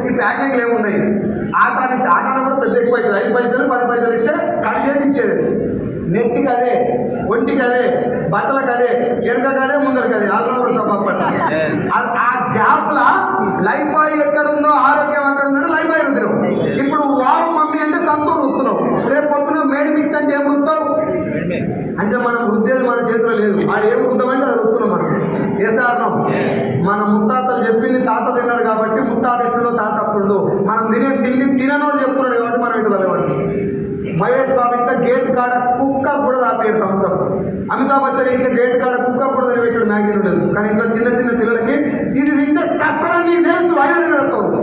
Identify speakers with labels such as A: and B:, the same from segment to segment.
A: ఈ ప్యాకింగ్లు ఏమున్నాయి, ఆటాలు కూడా పెద్ద ఎక్కువ అవుతుంది. 5 పైసలు 10 పైసలు ఇస్తే కట్ చేసి ఇచ్చేది. నెత్తికి అదే, ఒంటికి అదే, బట్టలకు అదే, వెనక అదే, ముందరికి అదే, ఆల్రౌండర్ తప్ప. ఆ గ్యాప్ లా లైఫ్ బాయ్ ఎక్కడ ఉందో ఆరోగ్యం అక్కడ ఉందో లైఫ్ బాయ్ రుద్దున్నావు. ఇప్పుడు వావ్ మమ్మీ అంటే సంతూర్ రుద్దుతున్నావు. రేపు పొద్దున మేడ్ మిక్స్ అంటే ఏం రుద్దుతావు? అంటే మనం వృద్ధేది మన చేతిలో లేదు. అది ఏం వృద్ధమంటే అది వస్తున్నాం మనం. ఏ సాధనం? మన ముత్తాతలు చెప్పింది తాత తిన్నాడు కాబట్టి ముత్తాత ఎప్పుడో తాత అప్పుడు మనం తినే తిండి తిననోడు చెప్తున్నాడు కాబట్టి మనం ఇటు వెళ్ళవాడు. మహేష్ బాబు ఇంకా గేట్ కాడ కుక్క కూడా దాపేడు థమ్స్అప్. అమితాబ్ బచ్చన్ ఇంకా గేట్ కాడ కుక్క కూడా నిలబెట్టాడు మ్యాగీ నూడిల్స్. కానీ ఇంకా చిన్న చిన్న పిల్లలకి ఇది తింటే శస్త్రాన్ని తెలుసు అయ్యేది నడుతుంది.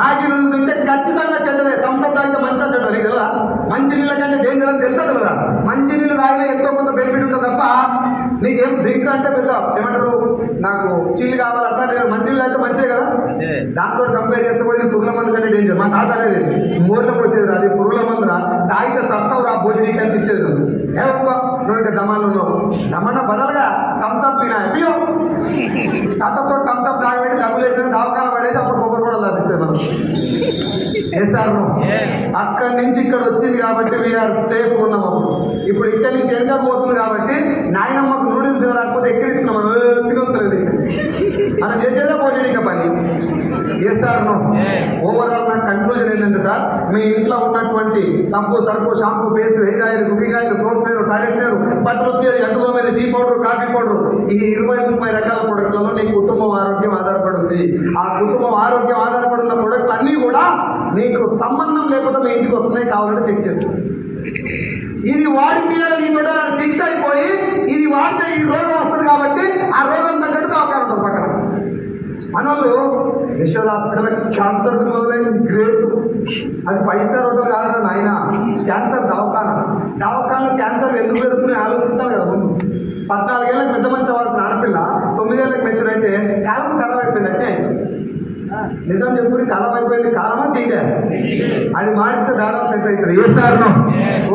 A: మ్యాగీ నూడిల్స్ తింటే ఖచ్చితంగా చెడ్డదే. థమ్స్అప్ తాగితే మంచిగా చెడ్డ నీకు కదా. మంచి నీళ్ళ కంటే డేంజర్ అని తెలుస్తుంది కదా. మంచి నీళ్ళు తాగినా ఎంతో కొంత బెనిఫిట్ ఉంటుంది తప్ప నీకేం డ్రింక్ అంటే పెద్ద ఏమంటారు నాకు చిల్లు కావాలి అట్లా నేను మంచి నీళ్ళు అయితే మంచిదే కదా. దాంతో కంపేర్ చేస్తే కూడా ఇది పురుగుల మందు కంటే డేంజర్. మా తాత అనేది మోర్లకు వచ్చేది అది పురుగుల మందున తాగితే సస్తావు రా భోజనం అని తిట్టేది కదా. ఏ ఒక్క నువ్వు జమాన్లు ఉన్నావు జమాన బదలుగా థమ్స్అప్ తినా అయ్యో తాతతో థమ్స్అప్ తాగబెట్టి డబ్బులు వేసిన దావకాలు పడేసి అప్పుడు కొబ్బరి కూడా లభించేది మనం. సార్ అక్కడి నుంచి ఇక్కడ వచ్చింది కాబట్టి వీఆర్ సేఫ్ ఉన్నాము. ఇప్పుడు ఇక్కడి నుంచి వెనక పోతుంది కాబట్టి నాయనమ్మకు నూడిల్స్ తినడానికి ఎక్కిరిస్తున్నాం. తినవుతుంది మనం చేసేదే పోటీ పని. ఏ సార్ ఓవరాల్ నా కన్క్లూజన్ ఏంటంటే సార్ మీ ఇంట్లో ఉన్నటువంటి సంపు సరుకు shampoo paste hair oil cooking oil cloth cleaner toilet cleaner బట్టలు వచ్చేది ఎంతో మీద టీ పౌడర్ కాఫీ పౌడర్ ఈ 20-30 రకాల ప్రొడక్ట్లలో నీ కుటుంబం ఆరోగ్యం ఆధారపడి ఉంది. ఆ కుటుంబం ఆరోగ్యం ఆధారపడి ఉన్న ప్రొడక్ట్ అన్నీ కూడా నీకు సంబంధం లేకుండా మీ ఇంటికి వస్తున్నాయి కావాలంటే చెక్ చేస్తుంది. ఇది వాడితే ఈ ఫిక్స్ అయిపోయి ఇది వాడితే ఈ రోగం వస్తుంది కాబట్టి ఆ రోగం తగ్గట్టు అవకాశం ఉంటుంది పక్కన. మనోళ్ళు యశోద హాస్పిటల్ క్యాన్సర్ మొదలైంది గ్రేట్. అది 5 స్టార్ హోటల్ కాదు నాయన. క్యాన్సర్ దవాఖాన క్యాన్సర్ ఎందుకు పెడుతున్నాయి ఆలోచించాలి కదా. ముందు 14 ఏళ్ళకి పెద్ద మంచి అవ్వాల్సిన ఆడపిల్ల 9 ఏళ్ళకి మెచ్యూర్ అయితే కాలం ఖరాబ్ అయిపోయింది. అంటే నిజం చెప్పుకుని కాలం అయిపోయింది. కాలమా తీయలే అది మారిస్తే దాదాపు సెట్ అవుతుంది. ఏ సార్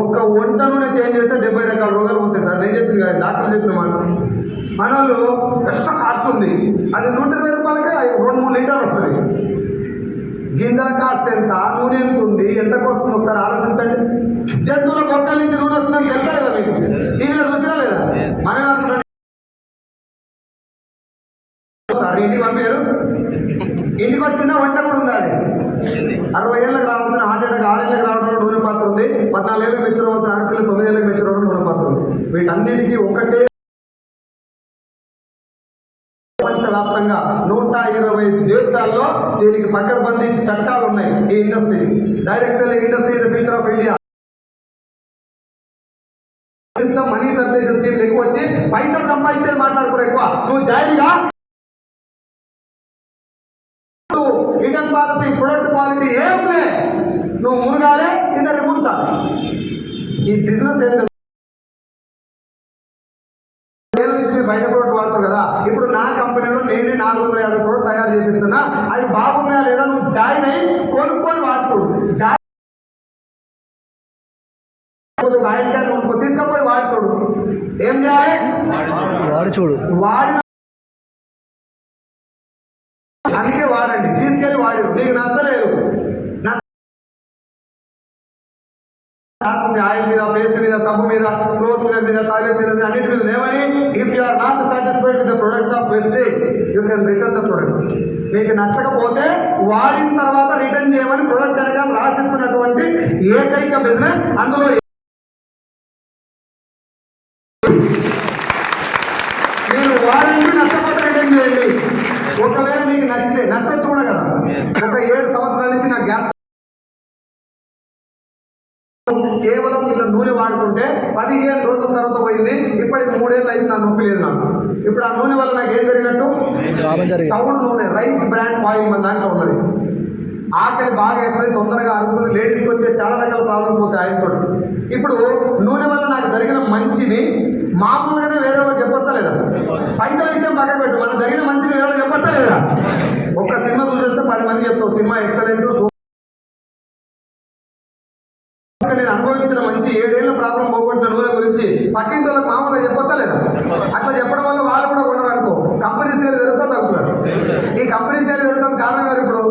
A: ఒక్క వంట నూనె చేంజ్ చేస్తే 70 రకాల రోగాలు ఉంటాయి సార్. నేను చెప్పింది కదా డాక్టర్ చెప్పిన మాట. మనోళ్ళు ఎక్స్ట్రా కాస్ట్ ఉంది. అది 120 రూపాయలకే 2-3 లీటర్లు వస్తుంది. గింజల కాస్ట్ ఎంత, నూనె ఎంత ఉంది, ఎంతకు వస్తుంది ఒకసారి ఆలోచించండి. జంతువుల మొక్కల నుంచి నూనె వస్తుందని తెలుసా లేదా మీకు? టీవీలో చూసినా లేదా? మనం ఇంటికి పంపారు. ఇంటికి వచ్చిందా వంట కూడా ఉంది. అది 60 ఏళ్ళకి రావాల్సిన హార్ట్ అటాక్ 6 ఏళ్ళకి రావడంలో నూనె పాత్ర ఉంది. 14 ఏళ్ళకి మెచ్యూర్ అవ్వాల్సిన ఆడపిల్లలు 9 ఏళ్ళకి మెచ్యూర్ అవ్వడం నూనె పాత్ర ఉంది. వీటన్నిటికీ ఒకటే ప్రపంచవ్యాప్తంగా 120 దేశాల్లో దీనికి పకడ్బందీ చట్టాలు ఉన్నాయి. ఈ industry direct selling industry is the future of India. Money circulation scheme ఎక్కువ వచ్చి పైసలు సంపాదించేది మాట్లాడుకోరు ఎక్కువ. నువ్వు జాయిగా రిటర్న్ పాలసీ ప్రొడక్ట్ క్వాలిటీ ఏముంది నువ్వు మునగాలే ఇద్దరు ముంచాలి. ఈ బిజినెస్ ఏం బయట ప్రోడక్ట్ వాడుతారు కదా. ఇప్పుడు నా కంపెనీలో నేనే 450 ప్రోడక్ట్ తయారు చేపిస్తున్నా. అవి బాగున్నాయా లేదా నువ్వు జాయిన్ అయ్యి కొనుక్కొని వాడుకోడు. ఆయిల్ క్యాన్ కొనుక్కో తీసుకపోయి వాడుకోడు. ఏం చేయాలి? వాడు చూడు వాడిన అందుకే వాడండి. తీసుకెళ్ళి వాడేది నీకు నచ్చలేదు ఆయిల్ మీద, పేస్ట్ మీద, సబ్బు మీద, క్లోత్ మీద, టాయిలెట్ మీద, అన్నిటి మీద లేవని. If you are not satisfied with the product of wastage you can return the product. మీకు నచ్చకపోతే వాడిన తర్వాత రిటర్న్ చేయమని ప్రొడక్ట్ కనుక రాసిస్తున్నటువంటి ఏకైక బిజినెస్. అందులో మీరు వాడండి, నచ్చకపోతే రిటర్న్ చేయండి. ఒకవేళ మీకు నచ్చితే నచ్చచ్చు కూడా కదా. ఒక 7 సంవత్సరాల నుంచి నా గ్యాస్ కేవలం ఇట్లా నూనె వాడుకుంటే 15 రోజుల తర్వాత పోయింది. ఇప్పటికి 3 ఏళ్ళు అయింది. నా నొప్పి లేదు నాకు. ఇప్పుడు ఆ నూనె వల్ల నాకు ఏం జరిగినట్టు తవుడు నూనె రైస్ బ్రాండ్ ఆయిల్ మన దాంట్లో ఉన్నది. ఆకలి బాగా వేస్తుంది, తొందరగా అరుగుతుంది. లేడీస్కి వచ్చే చాలా రకాల ప్రాబ్లమ్స్ పోతాయి ఆయిల్ తోటి. ఇప్పుడు నూనె వల్ల నాకు జరిగిన మంచిని మామూలుగానే వేరే వాళ్ళు చెప్పొచ్చా లేదా? పైసల విషయం పక్కన పెట్టు, మనకు జరిగిన మంచిని వేరే వాళ్ళు చెప్పొచ్చా లేదా? ఒక్క సినిమా చూసేస్తే 10 మంది చెప్తావు సినిమా ఎక్సలెంట్. నేను అనుభవించిన మంచి 7 ఏళ్ళ ప్రాబ్లం పోగొట్టిన నూనె గురించి పక్కింటి వాళ్ళకి మామూలుగా చెప్పొచ్చా లేదా? అట్లా చెప్పడం వల్ల వాళ్ళు కూడా ఉండరు అనుకో. కంపెనీ సేల్ పెరుగుతా తగ్గుతారు. ఈ కంపెనీ సేల్ పెరుగుతాం కారణం గారు ఇప్పుడు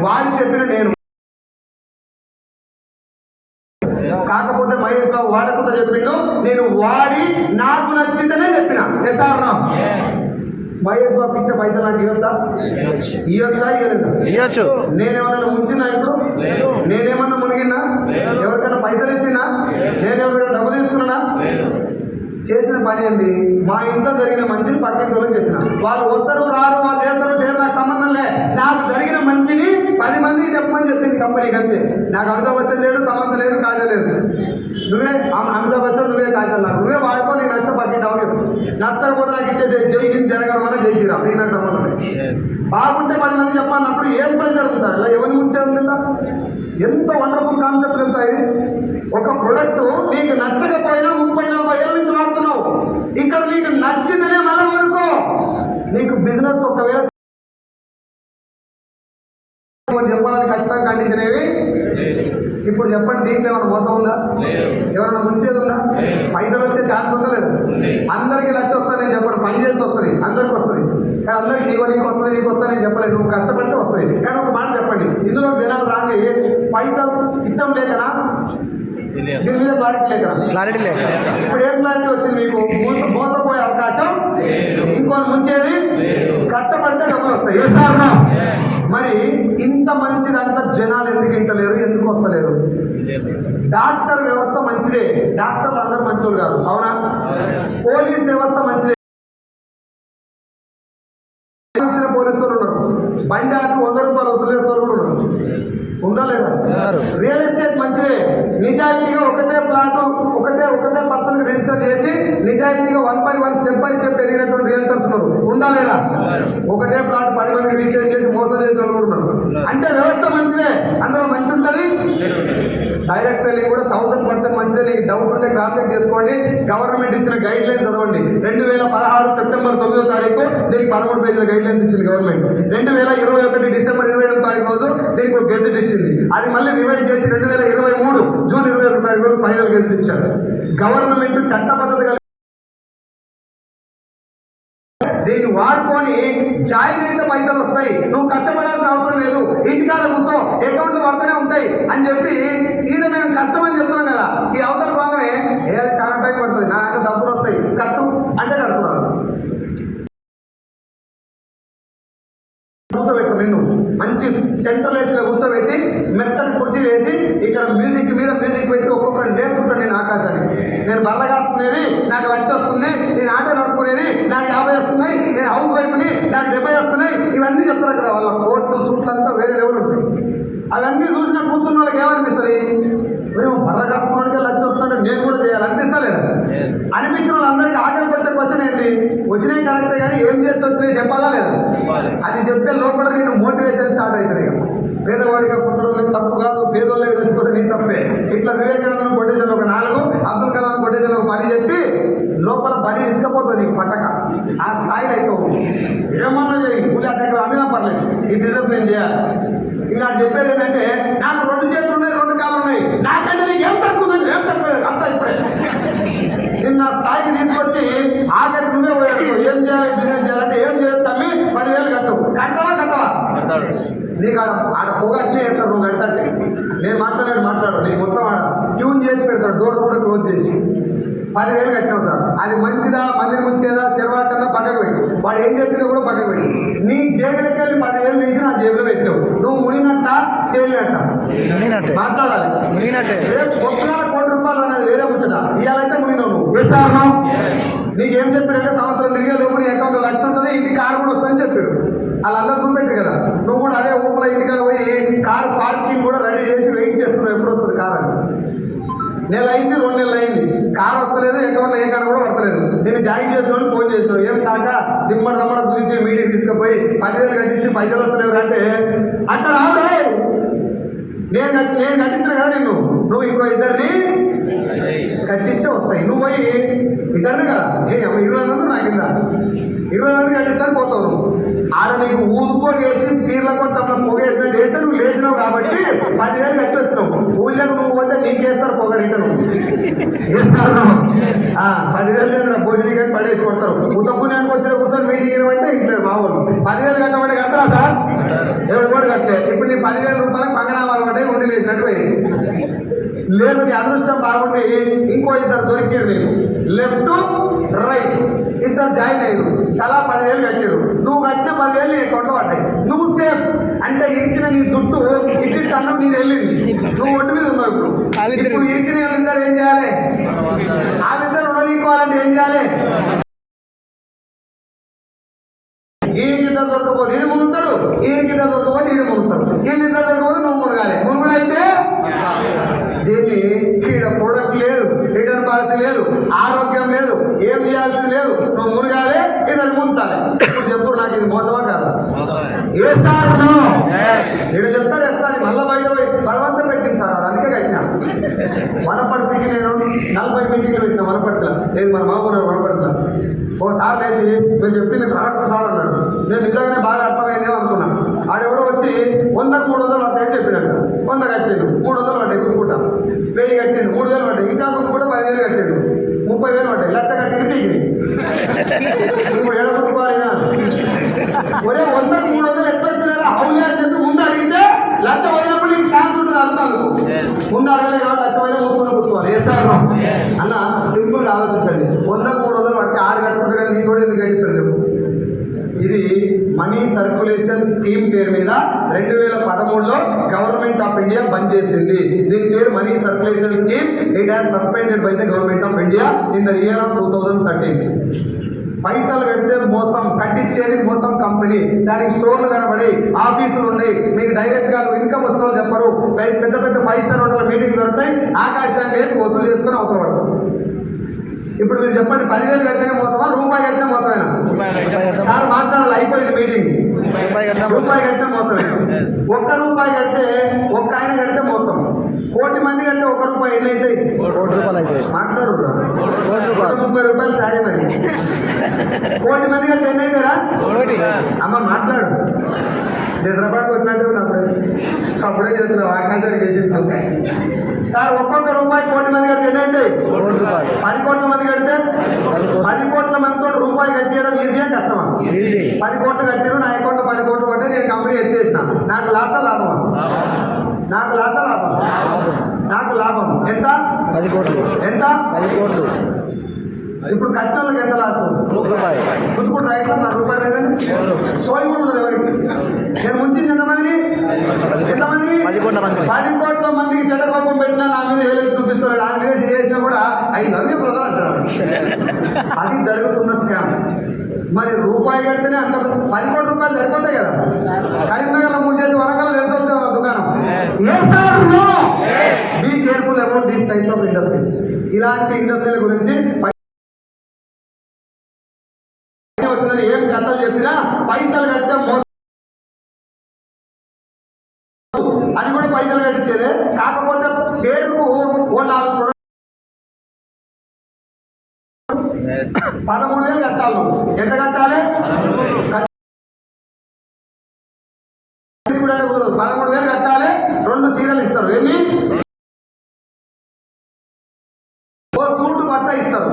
A: వాడు చెప్పిన నేను. కాకపోతే మహేష్ బాబు వాడకుండా చెప్పిండు, నేను వాడి నాకు నచ్చిందనే చెప్పిన. Yes or no? Mahesh Babu ఇచ్చే పైసలు నాకు ఇవ్వచ్చా? ఇవ్వచ్చు. నేనేమన్నా ముంచినా? ఇప్పుడు నేనేమన్నా మునిగినా? ఎవరికైనా పైసలు ఇచ్చినా? నేను ఎవరికైనా డబ్బు తీసుకున్నా? చేసిన పని ఏంది? మా ఇంట్లో జరిగిన మంచిని పక్కింటి చెప్పిన. వాళ్ళు వస్తారు రారు, వాళ్ళు చేస్తారు చేయరు, నాకు సంబంధం లే. నాకు జరిగిన మంచిని 10 మందికి చెప్పమని చెప్పింది కంపెనీకి, అంతే. నాకు అమితాబ్ బచ్చన్ లేడు, సంబంధం లేదు, కాజల్ లేదు. నువ్వే అమితాబ్ బచ్చన్, నువ్వే కాజల్, నాకు నువ్వే వాడుకో, నీకు నచ్చ పక్కింటావు చెప్పు. నచ్చకపోతే నాకు ఇచ్చేసి జై హింద్ జరగమని జై శ్రీరామ్, నీకు నాకు సంబంధం లేదు. బాగుంటే 10 మంది చెప్పాలన్నప్పుడు ఏం ప్రెజర్ జరుగుతుంది? ఇలా ఎవరిని ముంచేస్తుందా? ఎంత వండర్ఫుల్ కాన్సెప్ట్ తెలుసా ఇది? ఒక ప్రొడక్ట్ నీకు నచ్చకపోయినా 30-40 ఏళ్ళ నుంచి వాడుతున్నావు, ఇక్కడ నీకు నచ్చిందనే మళ్ళీ వరకు. నీకు బిజినెస్ ఒకవేళ చెప్పాలని ఖచ్చితంగా కండిషన్ ఏవి? ఇప్పుడు చెప్పండి, దీంట్లో ఏమైనా మోసం ఉందా? ఎవరైనా ముంచేది ఉందా? పైసలు వచ్చే ఛాన్స్ ఉందా? లేదు. అందరికీ లక్ష వస్తుంది నేను చెప్పను, పని చేస్తే వస్తుంది, అందరికి వస్తుంది. కానీ అందరికి నీకు వస్తుంది, నీకు వస్తా నేను చెప్పలేదు. నువ్వు కష్టపడితే వస్తుంది. కానీ ఒక మాట చెప్పండి, ఇందులో జనాలు రాని పైసలు ఇష్టం లేకనా? దీని మీద క్లారిటీ లేక ఇప్పుడు ఏం క్లారిటీ వచ్చింది మీకు? మోసపోయే అవకాశం, ఇంకొని ముంచేది, కష్టపడితే డబ్బులు వస్తాయి. మరి ఇంత మంచిదంతా జనాలు ఎందుకు ఇంటలేరు, ఎందుకు వస్తలేరు? డాక్టర్ వ్యవస్థ మంచిదే, డాక్టర్లు అందరూ మంచోళ్ళు కాదు, అవునా? పోలీస్ వ్యవస్థ మంచిదే, పోలీసులు ఉన్నారు. బండి ఆకు 100 రూపాయలు వదిలేస్తారు కూడా ఉన్నారు, ఉందా లేదా? రియల్ ఎస్టేట్ మంచిదే, నిజాయితీగా ఒకటే ప్లాట్ ఒకటే పర్సన్ రిజిస్టర్ చేసి నిజాయితీగా 1 by 1 స్టెప్ బై స్టెప్ ఎదిగినటువంటి రియల్టర్స్ ఉన్నారు, ఉందా లేదా? ఒకటే ప్లాట్ 10 మందికి రిజిస్టర్ చేసి మోసం చేసిన వాళ్ళు ఉన్నారు. అంటే వ్యవస్థ మంచిదే, అందులో మంచి ఉంటుంది. డైరెక్ట్ సెల్లింగ్ కూడా 1000% మంచిదే. నీకు డౌట్ ఉంటే క్రాస్ చెక్ చేసుకోండి. గవర్నమెంట్ ఇచ్చిన గైడ్ లైన్స్ చదవండి. 2016 సెప్టెంబర్ 9వ తారీఖు దీనికి 13 పేజీల గైడ్ లైన్స్ ఇచ్చింది గవర్నమెంట్. 2021 డిసెంబర్ 28వ తారీఖు రోజు దీనికి ఒక గెజెట్ ఇచ్చింది. అది మళ్ళీ రివైజ్ చేసి 2023 జూన్ 21 తారీఖు రోజు ఫైనల్ గెజెట్ ఇచ్చారు. గవర్నమెంట్ చట్టబద్ధత దీన్ని వాడుకొని జాయిన్ అయితే పైసలు వస్తాయి, నువ్వు కష్టపడాల్సిన అవసరం లేదు, ఇంటికాడ కూర్చో, అకౌంట్లు పడుతూనే ఉంటాయి అని చెప్పి ఈయన మేము కష్టం అని చెప్తున్నాం కదా. ఈ అవతల భాగమే చాలా టైం పడుతుంది, నా దగ్గర డబ్బులు వస్తాయి, కట్టు అంటే కడుతున్నాను. కూర్చోబెట్టు, నిన్ను మంచి సెంట్రల్ ఏసీలో కూర్చోబెట్టి మెత్తటి కుర్చీ వేసి ఇక్కడ మ్యూజిక్ మీద మ్యూజిక్ పెట్టి ఒక్కొక్కరు నేర్పుకుంటాను. నేను ఆకాశాన్ని, నేను బల్ల కాసుకునేది నాకు వచ్చి వస్తుంది, నేను ఆటో నడుపుకునేది నాకు 50 వస్తున్నాయి, నేను హౌస్ వైఫ్ని నాకు 70 వస్తున్నాయి, ఇవన్నీ చెప్తారు అక్కడ. వాళ్ళ కోట్లు సూట్లు అంతా వేరే లెవెల్ ఉంటాయి. అవన్నీ చూసిన కూర్చున్న వాళ్ళకి ఏమనిపిస్తుంది? మేము బల్ల కాసుకోవడానికి లక్ష వస్తున్నాడు, నేను కూడా చేయాలనిపిస్తలేదు. అనిపించిన వాళ్ళందరికీ ఆఖరికి వచ్చే క్వశ్చన్ ఏంటి? వచ్చినాయి కరెక్టే కానీ ఏం చేస్తే వచ్చినాయి చెప్పాలా లేదా? అది చెప్తే లోపల నేను మోటివేషన్ స్టార్ట్ అవుతుంది. ఇక పేదవాడిగా పుట్టడం తప్పు కాదు, పేదోళ్ళే తెలుసుకోవడం నీ తప్పే. ఇట్లా వివేకానందం కొట్టేసాను ఒక 4, అబ్దుల్ కలాం కొట్టేసాను ఒక 10 చెప్పి లోపల బలి ఇసుకపోతుంది నీకు పట్టక. ఆ స్థాయిలో అయితే ఏమన్నా చేయి, ఊళ్ళో దగ్గర అమ్మినా పర్లేదు, ఈ బిజినెస్ నేను చేయాలి. ఇలా చెప్పేది ఏంటంటే నాకు 2 చేతులు ఉన్నాయి, 2 కాళ్ళు ఉన్నాయి, నాకంటే నీకు ఏం తక్కువ ఉందండి, ఏం తక్కువ లేదు, అంతా ఇప్పుడే నిన్న స్థాయికి తీసుకొచ్చి ఆఖరికి నువ్వే పోయాడు. ఏం చేయాలి, బిజినెస్ చేయాలంటే ఏం చేయాలి తమ్మి, 10,000 కట్టు. కట్టవా? నీకు ఆడ పొగట్నే వేస్తాడు, నువ్వు కడతాంటే. నేను మాట్లాడు నీకు మొత్తం ఆడ ట్యూన్ చేసి పెడతాడు, డోర్ కూడా క్లోజ్ చేసి. 10,000 కట్టావు సార్, అది మంచిదా, మందిని ముంచేదా, చెరవాటన్నా పక్కకు పెట్టు. వాడు ఏం చెప్పిందో కూడా పక్కకు పెట్టు. నీ జేబులకి వెళ్ళి 10,000 తీసి నా జేబులో పెట్టావు. నువ్వు మునినట్ట తేలినట్ట మాట్లాడాలి. రేపు పొద్దున 1 కోటి రూపాయలు అనేది వేరే ముచ్చట, ఇవాళైతే మునినావు నువ్వు. వేసాను నీకేం చెప్పారంటే సంవత్సరం తిరిగే లోపు నీ అకౌంట్లో 1 లక్ష ఉంటుంది, ఇంటికి కారు కూడా వస్తుందని చెప్పారు. వాళ్ళందరూ చూపెట్టారు కదా. నువ్వు కూడా అదే ఊపిలో ఇంటికి పోయి కారు పార్కింగ్ కూడా రెడీ చేసి వెయిట్ చేస్తున్నావు, ఎప్పుడు వస్తుంది కారు అని. 1 నెల అయింది, 2 నెలలు అయింది, కారు వస్తలేదు, అకౌంట్లో ఏ కారు కూడా పడతలేదు. నేను జాయిన్ చేసిన ఫోన్ చేసినావు, ఏం కాక దిమ్మడ గురించి మీటింగ్ తీసుకుపోయి 10,000 కట్టించి పైసలు వస్తలేవు అంటే అట్లా రావుడే. నేను కట్టించిన కదా నిన్ను, నువ్వు ఇంకో 2 కట్టిస్తే వస్తాయి. నువ్వు పోయి 2 కదా 20 మంది నా కింద 20 మంది కట్టిస్తాను పోతావు. ఆడ నీకు ఊదుకోగేసి పీర్ల కొట్టంలో పొగేసినట్టు వేస్తే నువ్వు లేచినావు కాబట్టి 10,000 కట్టి వచ్చినావు. ఊళ్ళకు నువ్వు పోతే నీకు చేస్తారు పొగ రిటర్న్ వేస్తారు. 10,000 లేదు భోజనం కానీ పడేసి కొడతారు. ఉత్తపుణ్యానికి వచ్చిన కూర్చొని మీటింగ్ ఏమంటే ఇంట్లో మామూలు 10,000 కట్టబడి కట్టరా సార్? ఎవరు కట్టే ఇప్పుడు నీ 10,000 రూపాయలకు పంగనామాలు పడ్డాయి ఉండి లేచినట్టు పోయింది. లేదు నీ అదృష్టం బాగుండి ఇంకో ఇద్దరు దొరికారు నీకు, లెఫ్ట్ రైట్ ఇద్దరు జాయిన్ అయ్యారు, తలా 10,000 కట్టారు. నువ్వు కట్టిన 10,000 నీ అకౌంట్లో పడ్డాయి, నువ్వు సేఫ్. అంటే ఇరికిన నీ చుట్టూ ఇట్టి అన్నం నీది వెళ్ళింది, నువ్వు ఒట్టు మీద ఉన్నావు. ఇప్పుడు ఇరికిన వాళ్ళిద్దరు ఏం చేయాలి? వాళ్ళిద్దరు రుణనీకోవాలంటే ఏం చేయాలి? ఈ గిద్ద దొరకపోతే ఈడు మునుగుతాడు, ఈ గిద్ద దొరకపోతే ఈడు మునుగుతాడు, ఈ గిద్ద దొరకపోతే నువ్వు మునగాలి. మునుగుడైతే దీన్ని ఇక్కడ ప్రొడక్ట్ లేదు, రిటర్న్ పాలసీ లేదు, ఆరోగ్యం లేదు, ఏం చేయాల్సింది లేదు, నువ్వు మునగాలి, ఇద్దరు ముంచాలి. ఇప్పుడు చెప్పు నాకు ఇది మోసమా కాదు? ఏ సార్ ఇక్కడ చెప్తాడు వేస్తాను, మళ్ళీ బయట పోయి బలవంతం పెట్టింది సార్. అది అందుకే కట్టినా. వనపర్తికి నేను 40 మీటింగ్లు పెట్టిన వనపర్తిలో, లేదు మన మామూలు వనపర్తిలో. ఒకసారి లేచి మీరు చెప్పింది కరెక్ట్ సార్ అన్నాడు. నేను నిజంగానే బాగా అర్థమైందేమో అనుకున్నా. ఆడెవడో వచ్చి 100కు 300 పడతాయని చెప్పినట్టు 100 కట్టిండు, 300 పడ్డాయి కుట్టుకుంటా, 1000 కట్టిండు, 3000 పడ్డాయి, ఇంకా కూడా 10,000 కట్టిండు, 30,000 పడ్డాయి, లక్ష కట్టిండు పీకిని. ఇప్పుడు ఏడ కుట్టుకోవాలినా? ఒరే 100కు 300 ఎట్లా వచ్చినారా హౌలే అని చెప్పి ముందు అడిగితే లక్ష పోయినప్పుడు నీకు ఛాన్స్ ఉంటుంది. అందుకు ముందు అడగలే కాబట్టి లక్ష పోయినా మూసుకొని కూర్చోవాలి. ఏ సార్ అన్న సింపుల్గా ఆలోచించండి. 100కు 300 పడితే 6 కట్టుకుంటే కానీ నీకు కూడా ఎందుకు కట్టిస్తారు చెప్పు? ఇది మనీ సర్క్యులేషన్ స్కీమ్ పేరు మీద 2013లో గవర్నమెంట్ ఆఫ్ ఇండియా బంద్ చేసింది. దీని పేరు money circulation scheme. It has suspended by the government of India in the year of 2013. పైసలు పెడితే మోసం, కట్టించేది మోసం కంపెనీ. దానికి స్టోర్లు కనబడి ఆఫీసులు ఉన్నాయి, మీకు డైరెక్ట్ గా ఇన్కమ్ వస్తుందో చెప్పరు. పెద్ద పెద్ద 5 స్టార్ హోటల్ మీటింగ్ దొరుకుతాయి, ఆకాశాన్ని వసూలు చేసుకుని అవసరం. ఇప్పుడు మీరు చెప్పండి, 10,000 కడితేనే మోసమా, రూపాయి కట్టినా మోసమేనా? సార్ మాట్లాడాలి, అయిపోయింది మీటింగ్. రూపాయి కట్టినా మోసమేనా? ₹1 కడితే ఒక్క ఆయన కడితే మోసం. 1,000,000 మంది కంటే ₹1 ఎన్ని అవుతాయి? ₹1,00,000 అయితే మాట్లాడు. ₹30 సారీ మరి. 1,00,000 మంది కంటే ఎన్ని అవుతారా? అమ్మ మాట్లాడు. హైదరాబాద్కి వచ్చినట్టు అప్పుడే చేస్తున్నావు ఆకాశానికి వేసి. సార్ ఒక్కొక్క రూపాయి 1,00,000 మంది కడితే ఎన్ని అవుతాయి? 10 కోట్ల మంది కడితే 10 కోట్ల మందితో రూపాయి కట్టేయడం ఈజీగా కష్టమా? 10 కోట్లు కట్టారు, నా అకౌంట్ 10 కోట్లు పడితే నేను కంపెనీ ఎత్తేసిన, నాకు లాసా లాభమా? నాకు లాసా లాభం? నాకు లాభం ఎంత? 10 కోట్లు. ఎంత? 10 కోట్లు. ఇప్పుడు కట్టిన ఎంత లాస్? ₹1. గుర్తుకుంటు రైట్లో ₹1 లేదని సోయి కూడా ఉండదు ఎవరికి. నేను ముంచింది ఎంతమందిని? 10 కోట్ల మందికి చెడ్డకోపం పెట్టినా నా మీద ఏదైనా చూపిస్తున్నాడు. ఆ మీద చేసినా కూడా 5,000 బ్రదర్ అంటారు. అది జరుగుతున్న స్కామ్. మరి రూపాయి కడితేనే అంత 10 కోట్ల రూపాయలు సరిపోతాయి కదా. కరీంనగర్లో మూసేసి వరంగల్ తెలిసొచ్చు దుకాణం. Be careful about these type of industries. ఇలాంటి ఇండస్ట్రీల గురించి ఏం కథలు చెప్పినా పైసలు కడితే మోసం, అది కూడా పైసలు కట్టించేదే. కాకపోతే పేరుకు 13,000 కట్టాలి. ఎంత కట్టాలి? 13,000 కట్టాలి. 2 చీరలు ఇస్తారు. ఎన్ని? ఓ సూటు బట్ట ఇస్తారు.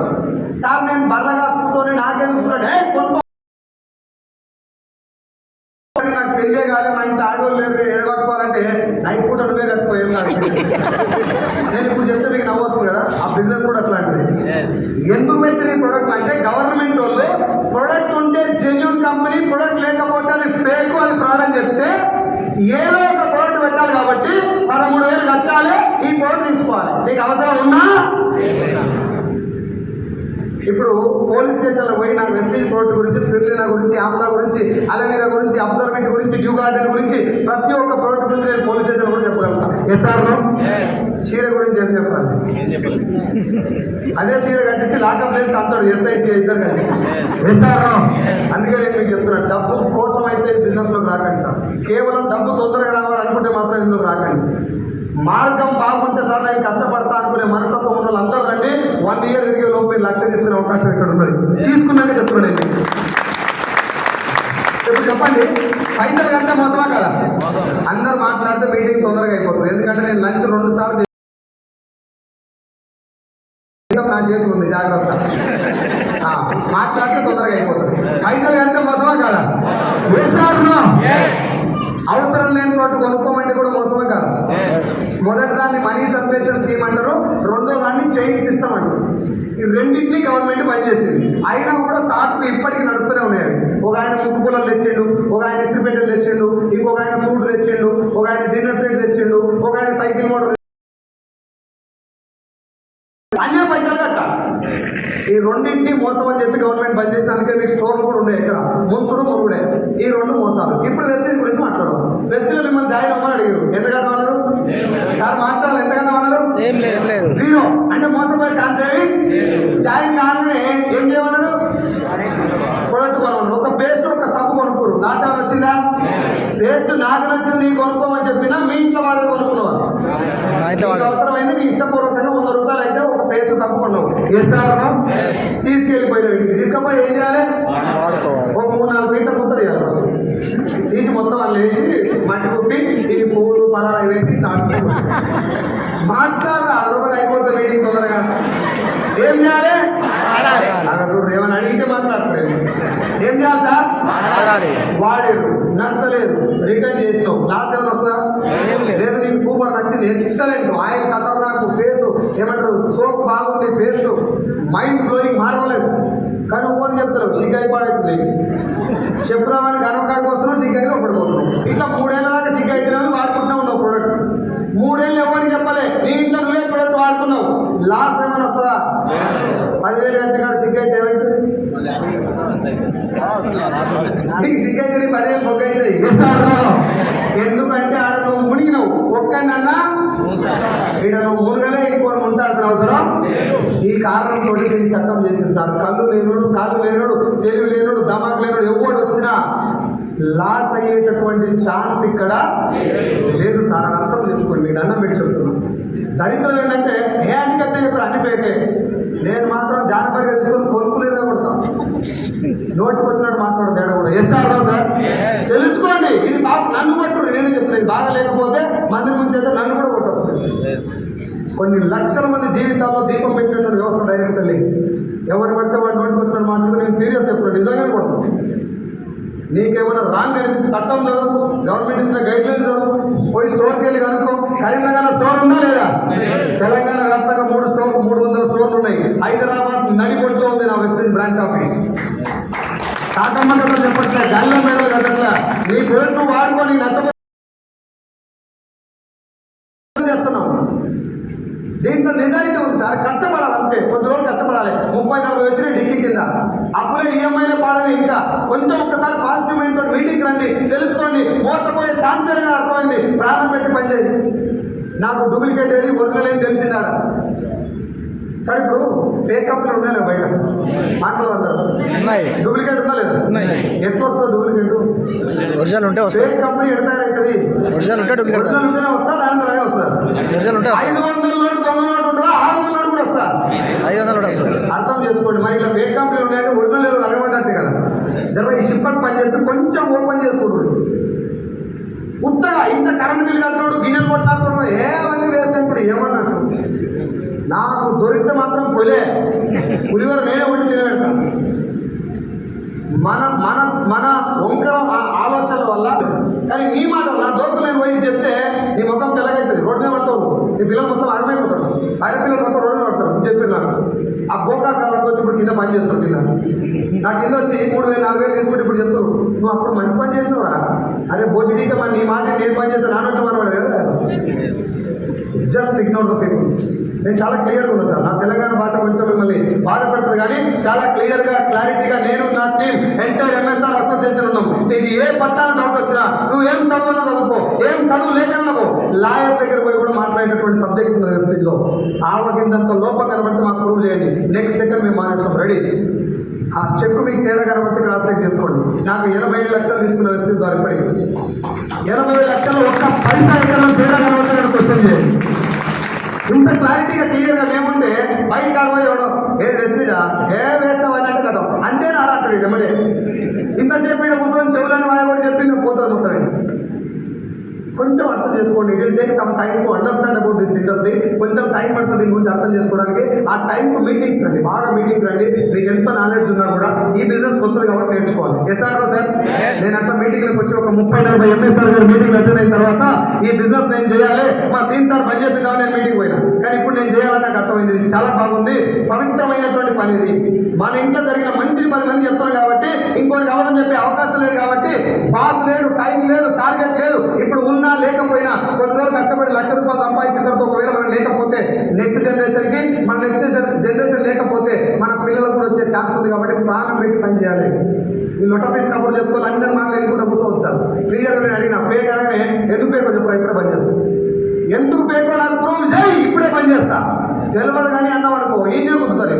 A: సార్ నేను బర్రగాసుతో నాకేం ఇస్తున్నాడే నాకు పెళ్ళే కాదు, మా ఇంటి ఆడవాళ్ళు లేదు, ఎడగొట్టుకోవాలంటే నైట్ పూట నువ్వే కట్టుకోలేం కాదు. నేను ఇప్పుడు చెప్తే మీకు నవ్వొస్తుంది కదా. ఆ బిజినెస్ కూడా అట్లాంటిది. ఎందుకు పెట్టిన ప్రొడక్ట్ అంటే గవర్నమెంట్ వాళ్ళు ప్రొడక్ట్ ఉంటే జెన్యూన్ కంపెనీ, ప్రొడక్ట్ లేకపోతే అది ఫేక్, అది ఫ్రాడ్ అని చెప్తే ఏదో ఒక ప్రొడక్ట్ పెట్టాలి. కాబట్టి 13,000 కట్టాలి, ఈ ప్రొడక్ట్ తీసుకోవాలి. నీకు అవసరం ఉన్నా ఇప్పుడు పోలీస్ స్టేషన్లో పోయి నాకు వెస్టీజ్ ప్రోడక్ట్ గురించి, స్పిరులినా గురించి, ఆమ్లా గురించి, అలవీరా గురించి, అబ్జర్వెంట్ గురించి, డ్యూ గార్డెన్ గురించి ప్రతి ఒక్క ప్రోడక్ట్ గురించి నేను పోలీస్ స్టేషన్ కూడా చెప్పగలుగుతాను. ఎస్ఆర్లో చీర గురించి ఏం చెప్పాలి? అదే చీర కట్టించి లాకప్ లేసి అంటాడు ఎస్ఐసి ఇద్దరు కలిసి ఎస్ఆర్లో. అందుకే నేను మీకు చెప్తున్నాను, డబ్బు కోసం అయితే బిజినెస్లోకి రాకండి సార్. కేవలం డబ్బు తొందరగా రావాలనుకుంటే మాత్రం ఇందులో రాకండి. మార్గం బాగుంటే సార్ నేను కష్టపడతా అనుకునే మనస్తత్వం ఉన్న వాళ్ళు అందరూ రండి. 1 ఇయర్ తిరిగే లోపు మీరు లక్ష తీసుకునే అవకాశం ఇక్కడ ఉన్నది. తీసుకున్నాక చెప్తున్నాను. ఇప్పుడు చెప్పండి, పైసలు కంటే మోసమా కదా? అందరు మాట్లాడితే మీటింగ్ తొందరగా అయిపోతుంది. ఎందుకంటే నేను లంచ్ 2 సార్లు నా చేతి ఉంది, జాగ్రత్త. మాట్లాడితే తొందరగా అయిపోతుంది. పైసలు కంటే మోసమా కదా? అవసరం లేని చోటు కొనుక్కోమంటే కూడా మోసమే కాదు. మొదటి దాన్ని మనీ సర్క్యులేషన్ స్కీమ్ అంటారు, రెండో దాన్ని చైన్ సిస్టమ్ అంటారు. ఈ రెండింటినీ గవర్నమెంట్ పనిచేసింది. అయినా కూడా సాటుకు ఇప్పటికీ నడుస్తూనే ఉన్నాయి. ఒక ఆయన ముక్కు పుల్లలు తెచ్చిండు, ఒక ఆయన ఇస్త్రీ పెట్టెలు తెచ్చిండు, ఇంకొక ఆయన సూట్ తెచ్చిండు, ఒక ఆయన డిన్నర్ సెట్ తెచ్చిండు, ఒక ఆయన సైకిల్ మోటార్ అన్నే పైసలు కట్ట. ఈ రెండింటినీ మోసం అని చెప్పి గవర్నమెంట్ బంద్ చేసి అందుకే మీకు స్టోర్లు కూడా ఉన్నాయి. ఇక్కడ ముంచుడు మురుగుడే, ఈ రెండు మోసాలు. ఇప్పుడు వెస్టేజ్ గురించి మాట్లాడదాం. వెస్టేజ్ మిమ్మల్ని జాయిన్ అవ్వమని అడిగారు, ఎంతకన్నా అన్నారు సార్? మాట్లాడాలి, ఎంతకన్నా అన్నారు? జీరో. అంటే మోసపోయే ఛాన్స్ ఏమి? జాయిన్ కాగానే ఏం చేయమన్నారు? ప్రొడక్ట్ కొనమన్నారు. ఒక పేస్ట్ ఒక సబ్బు కొనుక్కోరు, లాస్ట్ టైం వచ్చిందా? పేస్ట్ నాకు నచ్చింది కొనుక్కోమని చెప్పినా మీ ఇంట్లో వాడేది కొనుక్కున్నావా? అవసరమైంది నీ ఇష్టపూర్వకంగా 100 రూపాయలు అయితే ఒక పేస్ట్ సబ్బు కొన్నావు, తీసుకెళ్ళిపోయినావు. ఇంటికి తీసుకపోయి ఏం చేయాలి? ఒక 3-4 ఫీట్ల ముద్ద తీయాలి. తీసి మొత్తం వాళ్ళు వేసి మట్టి కుట్టి ఇది పువ్వులు పలాలు పెట్టి మాట్లాడాలి. అదొకటి అయిపోతుంది మీటింగ్ తొందరగా. ఏం చేయాలి? ఏమైనా అడిగితే మాట్లాడతాడు. ఏం చేయాలి సార్? వాడేరు, నచ్చలేదు, రిటర్న్ చేసినావు, లాస్ ఏమైనా వస్తుందా? లేదు, నీకు సూపర్ నచ్చింది, ఎక్సలెంట్, ఆయిల్ కలర్, నాకు పేస్ట్ ఏమంటారు, సోప్ బాగుంది, పేస్ట్ మైండ్ బ్లోయింగ్, మార్వలెస్. కానీ ఒక్కని చెప్తారు సిగ్గాయి పాడవుతుంది. చెప్పురామని గర్వకాడికి వస్తున్నావు, సిగ్గాయి ఒకటిపోతున్నావు. ఇట్లా 3 ఏళ్ళ దాకా సిగ్గాయి వాడుకుంటా ఉన్నావు ప్రొడక్ట్. 3 ఏళ్ళు ఎవరికి చెప్పలే, నీ ఇంట్లో నువ్వే ప్రొడక్ట్ వాడుతున్నావు, లాస్ ఏమైనా వస్తుందా? 10,000 గంటకాడు సిగ్గైతే ఏమైతుంది? నీకు సిగ్గైతే 10,000 బొగ్గ అవుతుంది. ఎందుకంటే ఆడ నువ్వు మునిగినావు. ఒక్కనన్నా ఇక్కడ నువ్వు మునగలే, ఇంకోటి ముంచాల్సిన అవసరం. ఈ కారణంతో నేను చట్టం చేసింది సార్. కళ్ళు లేనోడు, కాళ్ళు లేనోడు, చెవి లేనోడు, దమాక్ లేనోడు ఎవడు వచ్చినా లాస్ అయ్యేటటువంటి ఛాన్స్ ఇక్కడ లేదు సార్. అని అర్థం చేసుకోండి. మీకు అన్నం పెట్టి చెప్తున్నాను. దరిద్రం ఏంటంటే ఏ అన్నికంటే చెప్తారు, అన్ని పేకే. నేను మాత్రం జానపరిగా తీసుకొని కొనుక్కులేదా కొడతాను. నోటికి వచ్చినట్టు మాట్లాడదు తేడా కూడా. ఎస్ ఆడదాం సార్, తెలుసుకోండి. ఇది నన్ను కొట్టుడు, నేనే చెప్తాను. బాగా లేకపోతే మందిని ముంచి అయితే నన్ను కూడా కొట్టొస్తుంది. కొన్ని లక్షల మంది జీవితాల్లో దీపం పెట్టినటువంటి వ్యవస్థ డైరెక్షన్ లేదు. ఎవరు పడితే వాడు నోటికి వచ్చినట్టు మాట్లాడుతూ నేను సీరియస్ చెప్తాను, నిజంగానే కొడతాను. నీకేమైనా రాంగ్ అనిపిస్తే చట్టం చదువు, గవర్నమెంట్ ఇచ్చిన గైడ్ లైన్స్ చదువు, పోయి స్టోర్కి వెళ్ళి కనుక్కో. కరీంనగర్ స్టోర్ ఉందా లేదా? తెలంగాణ వ్యాప్తంగా 300 స్టోర్లు ఉన్నాయి. హైదరాబాద్ నడిపొడుతూ ఉంది నా వెస్టర్న్ బ్రాంచ్ ఆఫీస్. కాకమ్మతో చెప్పట్లే, జల్ల మేడ కట్టట్లే. నీ ప్రొడక్ట్ వాడుకొని నష్టం చేస్తున్నాం. దీంట్లో నిజాయితీ ఉంది సార్. కష్టపడాలి అంతే, కొద్ది రోజులు కష్టపడాలి. 30-40 వచ్చిన డిగ్రీ కింద అప్పుడే ఈఎంఐలో పాడని. ఇంకా కొంచెం ఒక్కసారి పాజిటివ్ మైండ్ తోటి మీటింగ్ రండి, తెలుసుకోండి. మోసపోయే ఛాన్స్ అనేది అర్థమైంది. ప్రాణం పెట్టి పనిచేయండి. నాకు డూప్లికేట్ ఏది ఒరిజినల్ ఏది తెలిసిందా? సరే, ఇప్పుడు ఫేక్ కంపెనీలు ఉన్నాయి బయట, మాటలు అందరూ డూప్లికేట్ ఉందా లేదా? ఎట్లా వస్తుంది డూప్లికేట్? ఒరిజినల్ ఉంటే ఫేక్ కంపెనీ ఎడతారైతుంది. ఒరిజినల్ ఉంటే డూప్లికేట్ ఉంటేనే వస్తా, దాని వస్తారు. 500 నోటు 9 నోటు ఉంటుందా? 600 నోటు కూడా వస్తా, 500 కూడా వస్తుంది. అర్థం చేసుకోండి. మరి ఇలా ఫేక్ కంపెనీలు ఉన్నాయంటే ఒరిజినల్ ఏదో అడగబడ్డట్టే కదా. జర ఈ షిప్పర్ పని చేస్తే కొంచెం ఓపెన్ చేసుకుంటాడు. ఉత్తగా ఇంత కరెంట్ బిల్ కట్టినాడు, గిన్నెలు కొట్టాడుతున్నాడు, ఏమన్నీ వేస్తే ఇప్పుడు ఏమన్నట్టు. నాకు దొరికితే మాత్రం పులివర నేనే ఉండి నిలబెడతాను. మన వంకర ఆలోచనల వల్ల. కానీ నీ మాట నా దోస్తులు నేను పోయి చెప్తే నీ మొత్తం తెల్లగైతుంది, రోడ్డు మీద పడతావు. నీ పిల్లలు మొత్తం అర్థమైపోతాడు, ఆయన పిల్లలు మొత్తం రోడ్డు మీద పడతారు. చెప్పి నాకు ఆ బోకా సార్లకు వచ్చి ఇప్పుడు కింద పని చేస్తాడు. కింద నాకు కింద వచ్చి 3,000-4,000 తీసుకుంటే ఇప్పుడు చెప్తారు, నువ్వు అప్పుడు మంచి పని చేసినవురా. అరే భోజనీక మన నీ మాట నేను పని చేస్తాను నాన్నట్టు మనవాడు కదా. Just ignore the people. నేను చాలా క్లియర్గా ఉన్నా సార్. నా తెలంగాణ భాష కొంచెం మిమ్మల్ని బాధపడుతుంది, కానీ చాలా క్లియర్గా క్లారిటీగా నేను నా టీం ఎంటైర్ ఎంఎస్ఆర్ అసోసియేషన్ ఉన్నాం. నీకు ఏ పట్టాలు డౌట్ వచ్చినా నువ్వు ఏం చదువులో చదువుకో, ఏం చదువు లేకన్నావో లాయర్ దగ్గర పోయి కూడా మాట్లాడేటటువంటి సబ్జెక్ట్ ఉంది వెస్టేజ్లో. ఆవకిందంత లోపం కనబడితే మాకు ప్రూవ్ చేయండి. నెక్స్ట్ సెకండ్ మేము మానేస్తాం, రెడీ. ఆ చెక్ మీకు తేడా కనబడితే క్రాస్ చెక్ చేసుకోండి. నాకు 85 లక్షలు తీసుకున్న వెస్టేజ్ ద్వారా ఇప్పటికి 80 లక్షలు ఒక్క పైసా ఎక్కడ తేడా కనబడితే నేను క్వశ్చన్ చేయండి. ఇంత క్లారిటీగా క్లియర్గా మేముంటే బయట కాకపోయి ఎవడో ఏ వెస్టేజా ఏ వేస్తావని అంటే కదా అంటే నా అక్కడ ఎమ్మడే ఇంతసేపు కూర్చొని చెవులని వాయ కూడా చెప్పి నేను పోతాను మొత్తం. కొంచెం అర్థం చేసుకోండి. It will take some time to understand about this industry. కొంచెం టైం పడుతుంది దీని గురించి అర్థం చేసుకోవడానికి. ఆ టైంకు మీటింగ్స్ రండి, బాగా మీటింగ్ రండి. మీకు ఎంత నాలెడ్జ్ ఉన్నా కూడా ఈ బిజినెస్ కొత్తది కాబట్టి నేర్చుకోవాలి. సార్ నేను అంతా మీటింగ్లకు వచ్చి ఒక 30-40 ఎంఎస్ఆర్ గారు మీటింగ్ అటెండ్ అయిన తర్వాత ఈ బిజినెస్ నేను చేయాలి, మా సీన్ సార్ పని చెప్పిద్దామని నేను మీటింగ్ పోయినా. కానీ ఇప్పుడు నేను చేయాలని నాకు అర్థమైంది. ఇది చాలా బాగుంది, పవిత్రమైనటువంటి పని ఇది. మన ఇంట్లో జరిగిన మంచిని 10 మంది చెప్తారు కాబట్టి ఇంకోటి కావాలని చెప్పే అవకాశం లేదు. కాబట్టి బాస్ లేడు, టైం లేదు, టార్గెట్ లేదు. ఇప్పుడు ఉన్నా లేకపోయినా కొద్ది రోజులు కష్టపడి ₹1,00,000 సంపాదించిన తర్వాత ఒకవేళ మనం లేకపోతే నెక్స్ట్ జనరేషన్ కి, మన నెక్స్ట్ జనరేషన్ లేకపోతే మన పిల్లలకు కూడా వచ్చే ఛాన్స్ ఉంది. కాబట్టి ప్రాణం పెట్టి పని చేయాలి. ఈ లొటపీస్ కబుర్లు చెప్పుకోవాలి, అందరూ మాటలు వెళ్ళిపోతే కూర్చోవచ్చు సార్. క్లియర్గా నేను అడిగిన ఫేక్ అనగానే ఎందుకు ఫేక్ చెప్పారు, ఇప్పుడే పని చేస్తాను. ఎందుకు ఫేక్ నాకు ప్రూవ్ చేయి, ఇప్పుడే పని చేస్తా. తెలియదు కానీ అన్నాం అనుకో ఏం చెబుతుంది.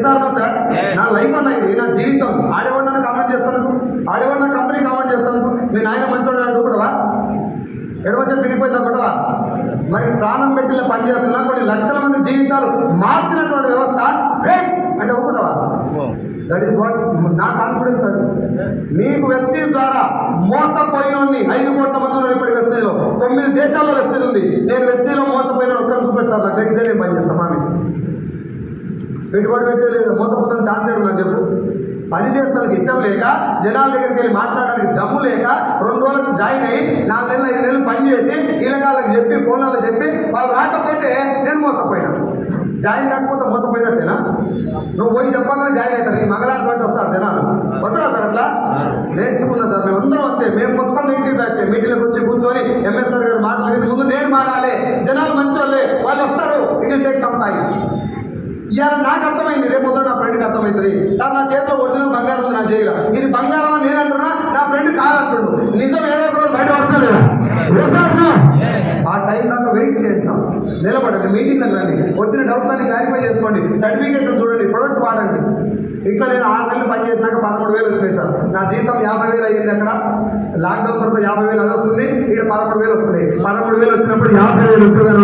A: సార్ నా లైఫ్ అన్నది, నా జీవితం. ఆడేవాడిన కామెంట్ చేస్తాను, ఆడేవాడిన కంపెనీ కామెంట్ చేస్తాను. నేను ఆయన మంచోడు అనుకుంటావా, ఎడవసేపు తిరిగిపోయింది అనుకుంటావా? మరి ప్రాణం పెట్టి పని చేస్తున్నా కొన్ని లక్షల మంది జీవితాలు మార్చినటువంటి వ్యవస్థ అంటే ఒప్పుకుంటావా? దట్ ఈస్ వాట్ నా కాన్ఫిడెన్స్. అది మీకు వెస్టీజ్ ద్వారా మోసపోయిన 5 కోట్ల మంది ఇప్పటి వెస్టీజ్లో 9 దేశాల్లో వెస్టీజ్ ఉంది. నేను వెస్టీజ్లో మోసపోయిన ఒక్కరు చూపెట్టు సార్, నాకు నెక్స్ట్ డే నేను పని చేస్తాను. ప్రామిస్. పెట్టుబడి పెట్టలేదు, మోసపోతాను ఛాన్స్ లేదు. నాకు చెప్పు, పని చేస్తానికి ఇష్టం లేక, జనాల దగ్గరికి వెళ్ళి మాట్లాడడానికి దమ్ము లేక 2 రోజులకు జాయిన్ అయ్యి 4 నెలలు 5 నెలలు పని చేసి ఇలాగాళ్ళకి చెప్పి ఫోన్లలో చెప్పి వాళ్ళు రాకపోతే నేను మోసపోయినా. జాయిన్ కాకపోతే మోసపోయినట్టేనా? నువ్వు పోయి చెప్పాలని జాయిన్ అవుతారు. ఈ మంగళారం బట్టి వస్తారు జనాలు, వస్తారా సార్? అట్లా నేర్చుకున్నా సార్. మేము అందరం అంతే. మేము మొత్తం నెగిటివ్ బ్యాచ్. మీటింగ్కి వచ్చి కూర్చొని ఎంఎస్ఆర్ గారు మాట్లాడి ముందు నేను మారాలి, జనాలు మంచి వాళ్ళే, వాళ్ళు వస్తారు. It will take some time. ఇవాళ నాకు అర్థమైంది, రేపు పొద్దున నా ఫ్రెండ్కి అర్థమవుతుంది. సార్ నా చేతిలో ఒరిజినల్ బంగారం ఉంది, నా చేయగల ఇది బంగారం అని నేను అంటున్నా, నా ఫ్రెండ్ కాదంటుండు. నిజం ఏదో ఒక రోజు బయట పడతలేదా? ఆ టైం దాకా వెయిట్ చేయండి సార్. నిలబడండి, మీటింగ్ రండి, వచ్చిన డౌట్లన్నీ క్లారిఫై చేసుకోండి, సర్టిఫికేషన్ చూడండి, ప్రొడక్ట్ వాడండి. ఇక్కడ నేను 6 నెలలు పని చేసినాక 13,000 వచ్చినాయి సార్. నా జీతం 50,000 అయ్యింది. అక్కడ లాక్డౌన్ తర్వాత 50,000 అది వస్తుంది, ఇక్కడ 13,000 వస్తున్నాయి. 13,000 వచ్చినప్పుడు 50,000 ఉద్యోగాలు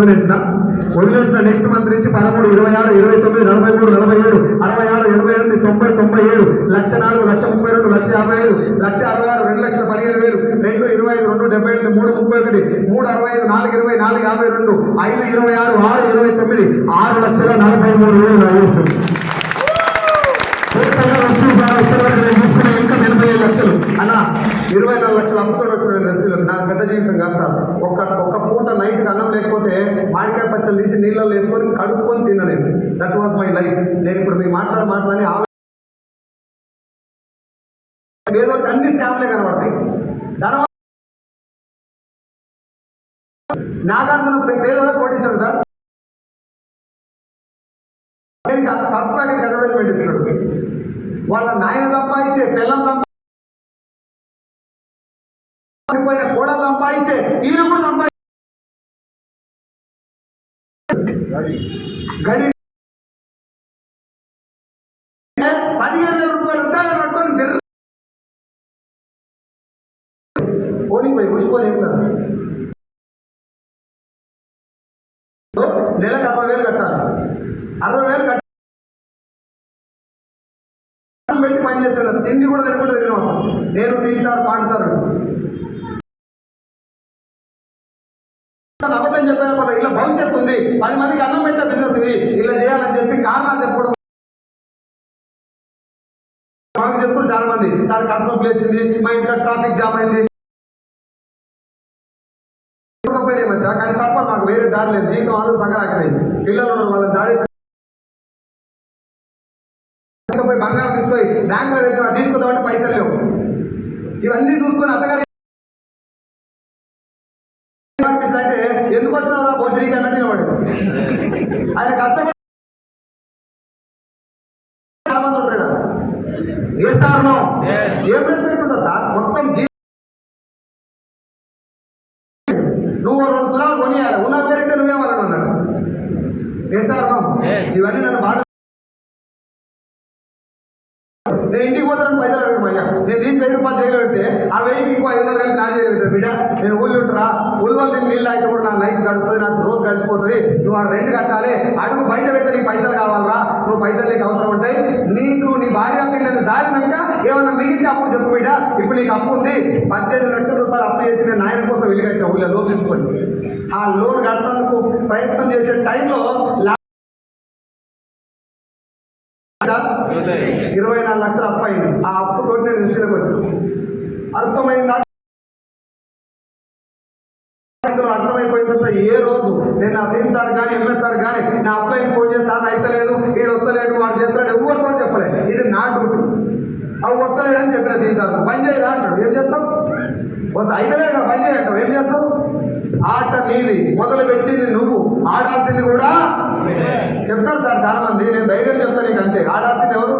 A: వదిలేసిన నెక్స్ట్ మంత్ నుంచి 13, 26, 29, 43, 47, 66, 88, 90, 97, 1,04, 1,32, 1,55, 1,66, 2,15,000, 2, 25, 2, 78, 3, 31, 3, 65, 4, 20, 4, 52, 5, 26, 6, 29, 6,43,000 తీసుకున్న ఇన్కమ్ 85 లక్షలు అన్న. 24 లక్షలు అమ్ముకొని వచ్చిన డ్రెస్సులు నాకు పెద్ద జీవితం కాదు సార్. ఒక్క పూట నైట్కి అన్నం లేకపోతే మామిడికాయ పచ్చలు తీసి నీళ్ళలో వేసుకొని కడుక్కొని తినలేదు. That was my life. నేను ఇప్పుడు మీకు మాట్లాడి ఏదో అన్ని స్టాంప్లే కనబడతాయి. నాగార్జున పేదోళ్ళ Koteswaram sir Surf packet advertisement ఇస్తున్నాడు. వాళ్ళ నాయన సంపాదించే, పిల్లలు సంపాదించే, కోడలు సంపాదించే, ఈయన కూడా సంపాదించే గడి 15,000 రూపాయలు ఉద్యోగాలు పట్టుకొని పోయి పుష్పోని నెలకు 60,000 కట్టాలి. 60,000 కట్టాలి పెట్టి పని చేస్తాను. తిండి కూడా తినకుండా తిన్నాం. నేను సీసార్ పాన్సార్ అబద్ధం చెప్పాను. ఇలా భవిష్యత్తు ఉంది, 10 మందికి అన్నం పెట్టే బిజినెస్ ఇది, ఇలా చేయాలని చెప్పి కారణాలు చెప్పడం మాకు చెప్తారు చాలా మంది. సార్ కట్నం ప్లేసింది, మా ఇంట్లో ట్రాఫిక్ జామ్ అయింది, కానీ తప్ప మాకు వేరే దారి లేదు. జీవితం అందరూ సంగరాకలేదు. పిల్లలు వాళ్ళ దారి పోయి బంగారం తీసుకొని బ్యాంకులో పెట్టిన తీసుకుందామంటే పైసలు లేవు. ఇవన్నీ చూసుకొని అత్తగారి అంటే ఎందుకు వచ్చినా భోజనీకి అన్నట్టు నిలబడి ఆయన కష్టపడి చాలా మంది ఉంటాడు. ఏ సార్ ఏం రెస్పెక్ట్ ఉంటుందా సార్? మొత్తం నువ్వు 2 తులాలు కొనియాలి, ఉన్న జరిగితే నువ్వేమని అన్నాడు. ఏ సార్ ఇవన్నీ నన్ను బాధ. నేను ఇంటికి పోతాను, పైసలు అడగడం అయ్యా. నేను దీనికి 1000 రూపాయలు జైలు పెడితే ఆ 1000 ఇంకో 500 కలిపి నా జైలు పెట్టాను. బిడ్డ నేను ఊళ్ళు ఉంటారా, ఊళ్ళో దీన్ని నీళ్ళు అయితే కూడా నా లైఫ్ గడుస్తుంది, నాకు రోజు గడిచిపోతుంది. నువ్వు ఆ రెంట్ కట్టాలి, అడుగు బయట పెడితే నీకు పైసలు కావాలరా, నువ్వు పైసలు నీకు అవసరం ఉంటాయి. నీకు నీ భార్య పిల్లలు దారినాక ఏమన్నా మిగిలితే అప్పు చెప్పు బిడ్డ. ఇప్పుడు నీకు అప్పు ఉంది, 18 లక్షల రూపాయలు అప్పు చేసి నేను ఆయన కోసం వెళ్ళిగట్టిన ఊళ్ళో లోన్ తీసుకొని ఆ లోన్ కట్టడానికి ప్రయత్నం చేసే టైంలో 24 లక్షలు అప్పు అయింది. ఆ అప్పు తోటి నేను రిసీలకు వచ్చాను. అర్థమైందా? అర్థమైపోయిన తర్వాత ఏ రోజు నేను నా సీఎం సార్ కానీ ఎంఎస్ సార్ కానీ నా అబ్బాయికి ఫోన్ చేసి సార్ అయితలేదు, వీడు వస్తలేడు, వాడు చేస్తాడు, ఎవరితో చెప్పలేదు. ఇది నా డ్యూటీ. అవి వస్తలేదని చెప్పిన సీఎం సార్ పని చేయదా అంటాడు. ఏం చేస్తాం? అయితలేదు కదా పని చేయంటావు. ఏం చేస్తావు? ఆట నీది, మొదలు పెట్టింది నువ్వు, ఆడాల్సింది కూడా చెప్తాను సార్ చాలా మంది. నేను ధైర్యం చెప్తాను నీకు అంతే. ఆడాల్సింది ఎవరు?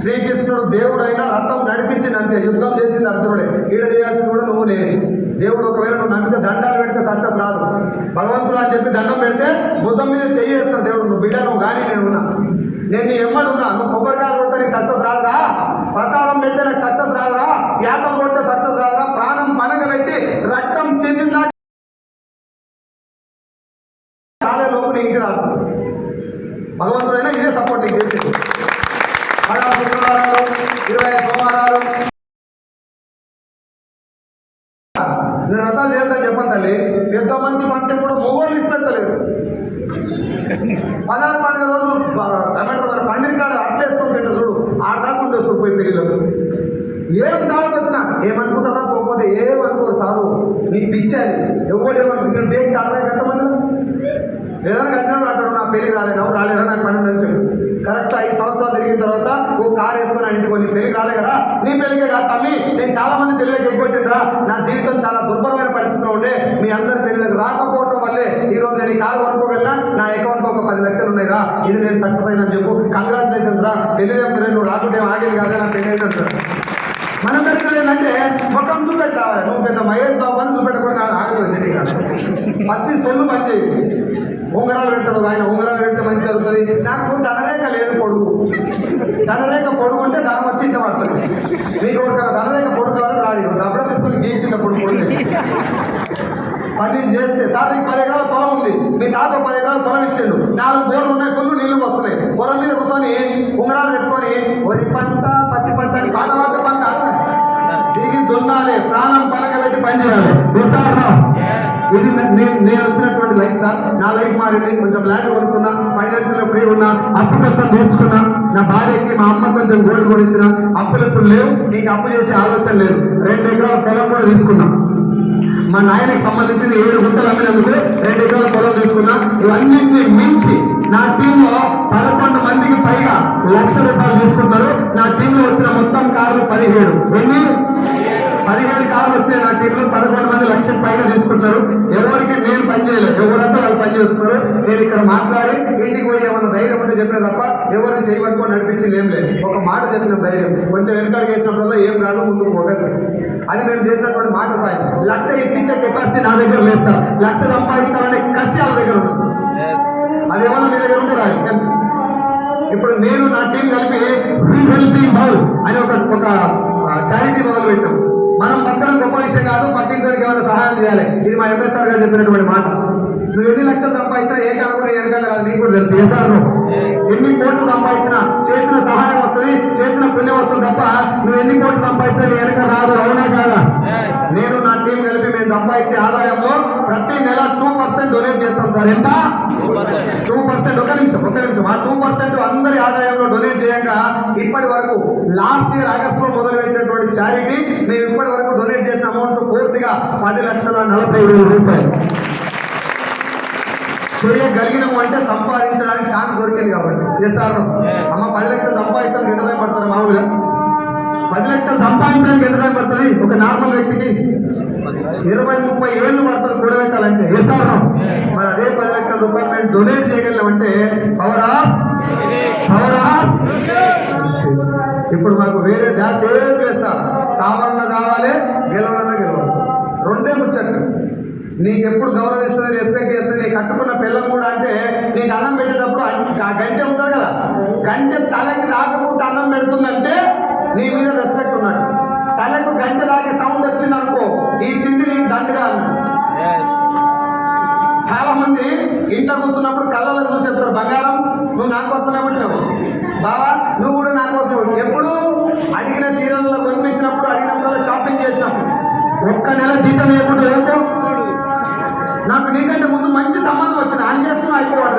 A: శ్రీకృష్ణుడు దేవుడైనా రథం నడిపించింది అంతే. యుద్ధం చేసింది అర్జునుడే. ఈడ చేయాల్సింది కూడా నువ్వు నేను. దేవుడు ఒకవేళ నువ్వు నమ్మితే దండాలు పెడితే సక్సెస్ రాదు. భగవంతుడు అని చెప్పి దండం పెడితే భుజం మీద చెయ్యేస్తాను దేవుడు. నువ్వు బిడ్డ నువ్వు కానీ నేనున్నా, నేను నీ ఎమ్మడి ఉన్నా. నువ్వు కొబ్బరికాయలు కొడితే నీకు సక్సెస్ రాదా? ప్రసాదం పెడితే నాకు సక్సెస్ రాదా? యాత్ర కొడితే సక్సెస్ రాదా? ప్రాణం పనగ పెట్టి రక్తం చెందిందా చాలా లోపు నీ ఇంటి రాదు. భగవంతుడైనా ఇదే సపోర్ట్ నీకు చేసేది. 16 శుక్రవారాలు, 25 సోమవారాలు నేను రథాలు చేద్దాం చెప్పండి తల్లి. పెద్ద మంచి మనుషులు కూడా మొగోళ్ళు ఇష్టపెడతలేదు. 16 పండుగ రోజు ఏమంటారు పందిరికాడ అట్లేసుకొని పెట్టు చూడు, ఆడదాకుంటే చూడిపోయి పెళ్ళిలో ఏం కావాలి వచ్చినా ఏమనుకుంటారా పోకపోతే ఏమనుకోరు సారు. నీకు పిచ్చాలి ఎవరు ఏమనుకుంటు దేనికి అర్థం కట్టమని ఏదైనా వచ్చినప్పుడు అంటాడు నా పెళ్లి రాలేదు, ఎవరు రాలేదా నాకు పని తెలిసాడు. కరెక్ట్ 5 సంవత్సరాలు తిరిగిన తర్వాత ఓ కారు వేసుకుని ఇంటికి నీ పెళ్లి రాలే కదా. నీ పెళ్లికే కాదు తమ్మి, నేను చాలా మంది పెళ్ళికి ఎగ్గొట్టిండ్రా. నా జీవితం చాలా దుర్భరమైన పరిస్థితిలో ఉండే మీ అందరి పెళ్ళికి రాకపోవడం వల్లే ఈ రోజు నేను ఈ కారు కొనుక్కోగలిగినా నా అకౌంట్ లో ఒక 10 లక్షలు ఉన్నాయి రా, ఇది నేను సక్సెస్ అయినా చెప్పు. కంగ్రాచులేషన్స్ రా, పెళ్లి నువ్వు రాకుంటే ఆగేది కాదే నా పెళ్లి అయినట్టు. మన దగ్గర ఏంటంటే ముఖం చూపెట్టాలి. నువ్వు పెద్ద మహేష్ బాబు అని చూపెట్టకుండా ఆగలేదు. ఫస్ట్ సొల్లు పని చేయి. ఉంగరాలు పెడతాడు ఆయన, ఉంగరాలు పెడితే మంచి జరుగుతుంది. నాకు ధనరేఖ లేదు పొడుగు. ధనరేఖ పొడుగు అంటే ధనం వచ్చి ఇంత పడుతుంది. మీకు ఒక ధనరేఖ పొడుగు కావాలని రాడి డబ్బులు తీసుకుని గీచిన పొడుగు పని చేస్తే సార్ నీకు 10 ఎకరాల పొలం ఉంది, మీ తాత 10 ఎకరాల పొలం ఇచ్చిండు, 4 బోర్లు ఉన్నాయి, ఫుల్ నీళ్లు వస్తున్నాయి. పొలం మీద కూర్చొని ఉంగరాలు పెట్టుకొని వరి పంట పత్తి పంట కాలవాత పంట దిగి దున్నాలి, ప్రాణం పలకబెట్టి పని చేయాలి. ఇది నేను వచ్చినటువంటి లైఫ్ సార్. నా లైఫ్ మారింది. కొంచెం ల్యాండ్ కొనుక్కున్నా, ఫైనాన్షియల్ ఫ్రీ ఉన్నా, అప్పు మొత్తం తీర్చుకున్నా. నా భార్యకి మా అమ్మ కొంచెం గోల్డ్ కొనిచ్చిన, అప్పులు ఇప్పుడు లేవు, నీకు అప్పు చేసే ఆలోచన లేదు. 2 ఎకరాల పొలం కూడా తీసుకున్నా. మా నాయనకి సంబంధించిన 7 గుంటలు అమ్మినందుకు 2 ఎకరాల పొలం తీసుకున్నా. ఇవన్నింటినీ మించి నా టీంలో 11 మందికి పైగా ₹1,00,000 తీసుకున్నారు. నా టీంలో వచ్చిన మొత్తం కార్లు 17. ఎన్ని? 17 కార్లు వచ్చాయి నా టీంలో. 11 మంది ₹1,00,000 పైగా తీసుకుంటారు. ఎవరికి నేను పని చేయలేదు, ఎవరంతా వాళ్ళు పని చేస్తున్నారు. నేను ఇక్కడ మాట్లాడి ఇంటికి పోయి ఏమన్నా ధైర్యం ఉంటే చెప్పిన తప్ప ఎవరిని చేయబట్టుకొని నడిపించింది ఏం లేదు. ఒక మాట చెప్పిన ధైర్యం, కొంచెం వెనకాడికి వేసినప్పుడు ఏం కాదు, ముందుకు పోగదు. అది మేము చేసినటువంటి మాట సాయం. 1,00,000 ఎక్కించే కెపాసిటీ నా దగ్గర లేదు సార్. 1,00,000 సంపాదించాలనే కసి వాళ్ళ దగ్గర ఉంది. అది ఏమన్నా మీ దగ్గర ఉంటే రాదు. ఇప్పుడు నేను నా టీం కలిపి హెల్పింగ్ హౌ అని ఒక చారిటీ మొదలు పెట్టాం. మనం మొత్తం గొప్ప విషయం కాదు, పట్టించడానికి ఏమైనా సహాయం చేయాలి. ఇది మా ఎంఎస్ఆర్ గారు చెప్పినటువంటి మాట. నువ్వు ఎన్ని లక్షలు సంపాదించినా ఏ కాలం కూడా వెనకాల కాదు, నీకు కూడా తెలుసు. చేశారు ఎన్ని కోట్లు సంపాదించినా చేసిన సహాయం వస్తుంది, చేసిన పుణ్యం వస్తుంది తప్ప నువ్వు ఎన్ని కోట్లు సంపాదించినా వెనక రాదు. అవునా కాదా? నేను నా టీం కలిపి మేము సంపాదించే ఆదాయంలో ప్రతి నెల 2% డొనేట్ చేస్తాం సార్. ఎంత? 2%. ఒక నిమిషం. ఆ 2% అందరి ఆదాయంలో డొనేట్ చేయగా ఇప్పటి వరకు లాస్ట్ ఇయర్ ఆగస్టులో మొదలుపెట్టినటువంటి చారిటీ మేము ఇప్పటి వరకు డొనేట్ చేసిన అమౌంట్ పూర్తిగా ₹10,40,000 చేయగలిగినాము. అంటే సంపాదించడానికి ఛాన్స్ దొరికింది కాబట్టి. సార్ అమ్మ 10 లక్షలు సంపాదించడానికి ఎంత టైం పడుతుంది? మామూలుగా 10 లక్షలు సంపాదించడానికి ఎంత టైం పడుతుంది? ఒక నార్మల్ వ్యక్తికి 20-30 ఏళ్ళు పడుతుంది కూడబెట్టాలంటే. మరి అదే 10 లక్షల రూపాయలు మేము డొనేట్ చేయగలిగామంటే పవర్ ఆఫ్. ఇప్పుడు మాకు వేరే ధ్యాస ఏం చేస్తా. సావరణ కావాలి, గెలవాలన్నా గెలవాలి. రెండే ముచ్చట్లు. నీకు ఎప్పుడు గౌరవిస్తుంది, రెస్పెక్ట్ చేస్తుంది. నీకు కట్టుకున్న పిల్లలు కూడా అంటే నీకు అన్నం పెట్టేటప్పుడు ఆ గంటె ఉంటుంది కదా, గంటె తలకి రాకపోతే అన్నం పెడుతుందంటే నీ మీద రెస్పెక్ట్ ఉన్నట్టు. తలకు గంటె దాకే సౌండ్ వచ్చింది అనుకో, ఈ తిండి నీకు దండగా అన్నాడు. చాలా మంది ఇంట్లో కూర్చున్నప్పుడు కళ్ళలో చూసి చెప్తారు, బంగారం నువ్వు నా కోసమే పుట్టినావు, బావా నువ్వు కూడా నా కోసం. ఎప్పుడు అడిగిన చీరలలో కొనిపించినప్పుడు, అడిగినప్పుడు షాపింగ్ చేసినప్పుడు ఒక్క నెల జీతం లేకుండా ఏమో నాకు నీకంటే ముందు మంచి సంబంధం వచ్చింది అని చేస్తున్నా అయిపోవాలి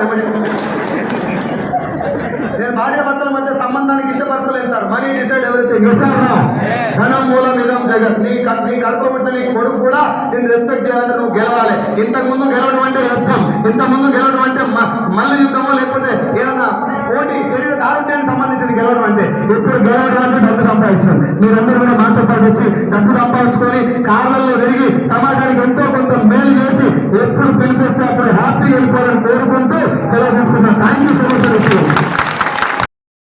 A: నేను భార్య భర్తల మధ్య సంబంధానికి ఇష్టపరచలేదు సార్. Money decide everything. ధనం మూలం ఇదం జగత్. నీ కడుపుబట్ట నీ కొడుకు కూడా నేను రెస్పెక్ట్ చేయాలంటే నువ్వు గెలవాలి. ఇంతకు ముందు గెలవడం అంటే యుద్ధం, ఇంతకు ముందు గెలవడం అంటే మల్ల యుద్ధమో లేకపోతే ఏదైనా పోటీ శరీర ఆరోగ్యానికి సంబంధించిన గెలవడం అంటే. ఇప్పుడు గెలవడం అంటే డబ్బు సంపాదించాలి. మీరందరూ కూడా మాతో పాటు వచ్చి డబ్బు సంపాదించుకొని కార్లలో తిరిగి సమాజానికి ఎంతో కొంత మేలు చేసి ఎప్పుడు పిలిపిస్తే అప్పుడు హ్యాపీ వెళ్ళిపోవాలని కోరుకుంటూ సెలవు తీసుకున్నాను. Thank you so much.